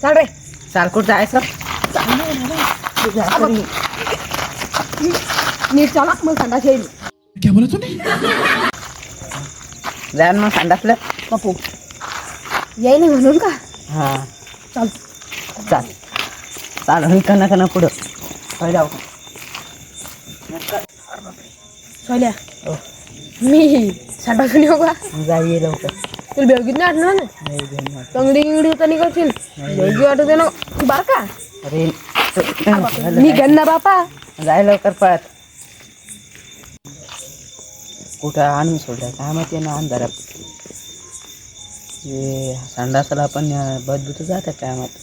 चाल रे. चाल कुठं जायचं. नीट चाला मग संडास येईल. क्या बोला तूने? जाय मग संडासला. बापू येई नाही म्हणून का. हा चाल चाल चाल मी कना पुढं काय जाऊ. सोल्या मी संडासून येऊ का. जाई लवकर. तुला बेवगीत नाही आठवणार ना. नाही घेऊन जा. तंगडी इंगडी होता निघतील बेवगी वाटत ना बार का. अरे मी गन्ना बापा. जाय लवकर पळत. कुठं आणून सोडलं काय माहिती ना अंधारात. हे संडासाला पण बदबूत जातात काय माहिती.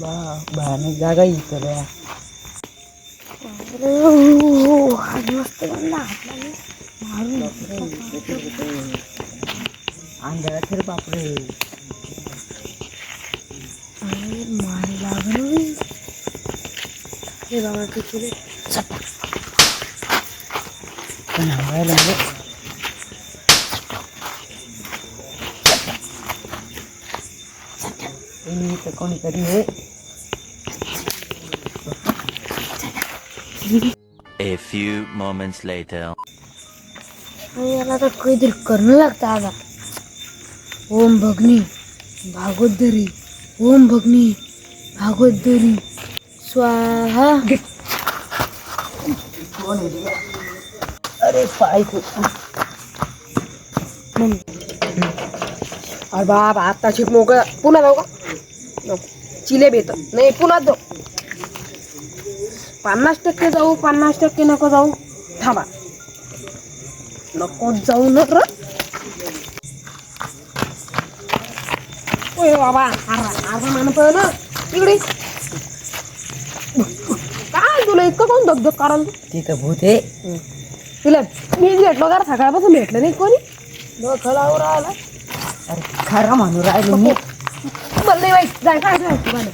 बाहेर जागा येईल तर अंधारात तर बापरे. हे बाबा किती पण हवायला म्हणजे तर कोणीतरी हे. A few moments later. याला तर काहीतरी करणं लागतं आता. ओम भगनी भागवतरी. ओम भगनी भागवतरी स्वाहा. अरे पाय अरे बाबा आता शिक मोकळा पुन्हा जाऊ का नको. जिलेबी येतं नाही पुन्हा जाऊ. 50% जाऊ 50% नको जाऊ. थांबा नको जाऊ न र. ओय बाबा अर्धा मान पळलं इकडे. काय तुला इतकं कोण धगधग कराल. तिथं भूत आहे. तुला मी भेटलो का सकाळपासून भेटलं नाही कोणी. खलावर आला. अरे खरं म्हणून राहिलो मी. मला नाही माहित जाय काय तुम्हाला.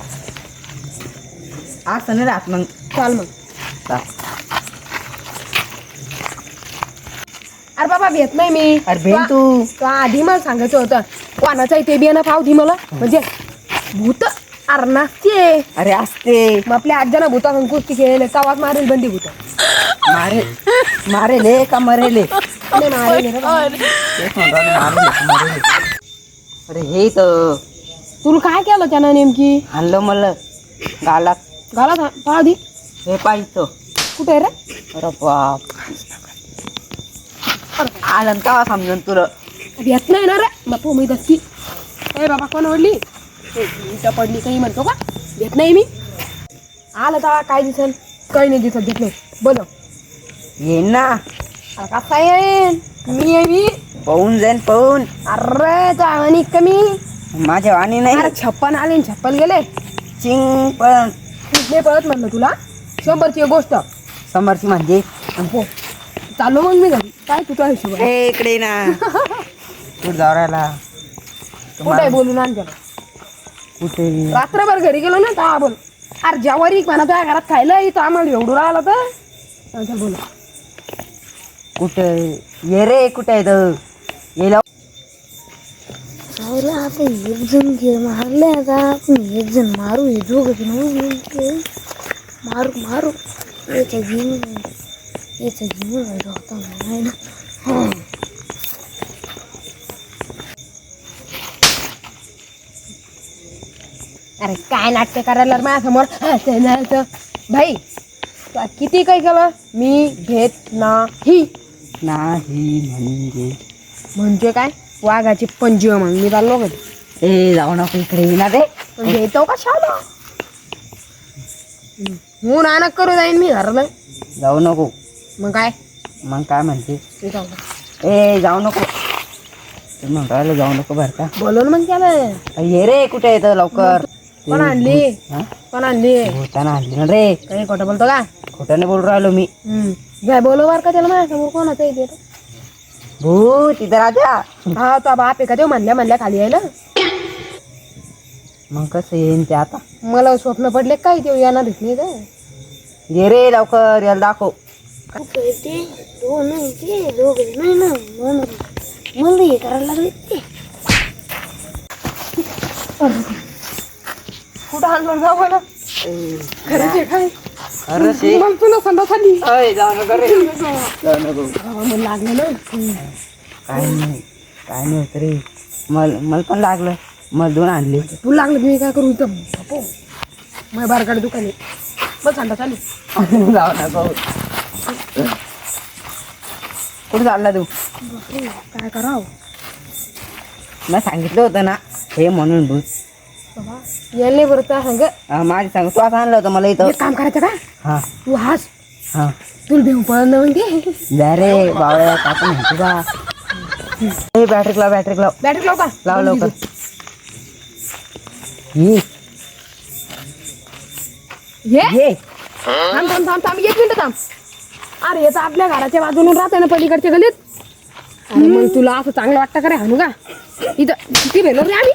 असं नाही राहत मग. चाल मग. चाल. अरे बाबा भेट नाही मी. अरे भेट तू. तो आधी मला सांगायचं होतं कोणाचं आहे ते बियाणं पाव दी मला. म्हणजे भूत अरे नाचते. अरे असते मग आपल्या आज्यानं भूता कुस्ती केलेले कावात मारेल बंदी भूत. मारेले का मरेले. नाही मारेल रे बाबा. तेच म्हणतो मारेले मरेले. अरे हे तर तुला काय केलं त्यानं नेमकी. आणलं मला गालात. घाला पाव दी. हे पाहिजे. कुठे रे. अरे बाप. आलं का समजून तुला. भेट नाही ना रे बापू मी दसती. काय बाबा कोण ओढली पडली काही म्हणतो का. भेट नाही मी. आलं तर काय दिसल काही नाही दिसत. भेट नाही बोल. येईन ना. अरे कसा येईन मी आहे मी. पाहून जाईन पाहून. अरे चावणी कमी. माझ्या वाणी नाही. अरे 56 आले 56 गेले. चिंग पण नाही पळत म्हणलं तुला 100ची गोष्ट. समोरची म्हणजे हो चाललो मग मी घरी. काय तुझा हिशोब आहे. ए इकडे ना. तू जावरायला कुठे बोलून आण त्याला. कुठे रात्रभर घरी गेलो ना तर बोल. अरे ज्यावारी म्हणा तुझ्या घरात खायला इथं आम्हाला एवढं राहिलं तर बोल. कुठे ये रे. कुठे आहे तर ये अरे आता एक जण मारले. आता आपण एक जण मारू. हे दोघं मारू याच्या घेऊन होता नाही ना. अरे काय नाट्य करायला माझ्यासमोर भाई. किती काही केलं मी घेत नाही. म्हणजे काय वाघाची पंजी मग मी चाललो कधी. ए जाऊ नको इकडे ये ना रे. घेतो का शाला. हो नानक करू जाईन मी घरला. जाऊ नको. मग काय म्हणते. ए जाऊ नको. तू म्हणतो जाऊ नको बरं का. बोलून मग त्याला ये रे. कुठे येतं लवकर. कोण आणली. कोण आणली. भूताना आणली ना रे. काही खोटं बोलतो का. खोटं नाही बोलून राहिलो मी. काय बोलव बर का त्याला माझ्यासमोर कोणाचं येते. भूत इथं राजा. हा तो बाप आहे का ते म्हणल्या खाली यायला. मग कसं येईन ते आता. मला स्वप्न पडले काय ते येणारच नाही का. ये रे लवकर याला दाखव. मला हे करायला लागले ते. कुठं आणलं जाऊ मला खरंच आहे काय अरे शे मग तुला संडास आली अय जाऊ नको रे जाऊ नको मला लागलं ना काय नाही होत रे मला पण लागलं मला 2 आणले तुला लागलं मी काय करू इथं बापू माझ्या बारकाडे दुकान आहे बस संडास आली जाऊ नको कुठं चालला तू काय करावं मी सांगितलं होतं ना हे म्हणून भूत बाबा यायला नाही बरं त्या सांग माझी सांग तू असं आणलं होतं मला इथं एक काम करायचं का हा तू हास हा तुला भेऊ पळत ना म्हणते जा रे बावळ्या काका म्हणतो का ए बॅटरी लाव बॅटरी लाव का लाव लवकर ये ये थांब 1 मिनिट थांब अरे येतं आपल्या घराच्या बाजूला राहते ना पलीकडच्या गलीत अरे मग तुला असं चांगलं वाटतं का रे हानू का इथं किती भेलो रे आम्ही